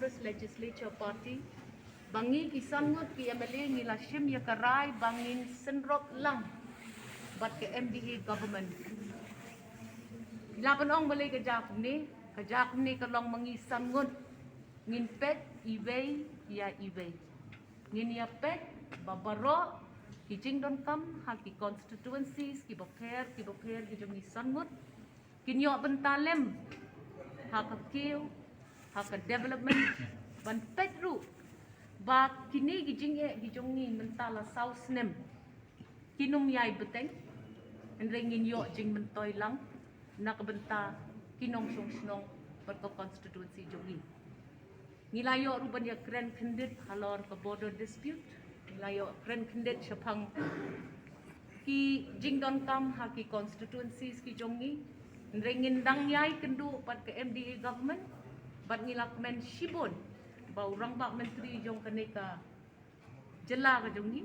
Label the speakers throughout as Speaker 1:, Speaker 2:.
Speaker 1: Congress Legislature Party bangi kisan ngut ki MLA ngila shim ya karai bangin senrop lang bat ke MDA government. Lapan ong balay kajak ni kalong mangisan ngut ngin pet iway ya iway. Ngin ya pet babaro ki jingdon kam ha ki constituencies ki boker ki jong isan ngut kinyo bentalem ha ka kiu ha ka development ban pet ru ba kini gi jongi mentala south nem kinum yai beteng enrengin yo jing mentoy lang nak benta kinong snong ber ko constituency jongi nilayo ruban ya grand candidate halor ka border dispute nilayo grand candidate syapang ki jingdon kam ha ki constituencies ki jongi enrengin dang yai kendu pat ke MDA government bat ngilak men shibon ba urang bak menteri jong kaneka jela ka jongi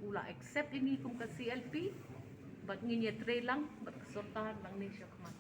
Speaker 1: ula accept ini kum ka CLP bat nginya tre lang bat sorkar lang ni syakmat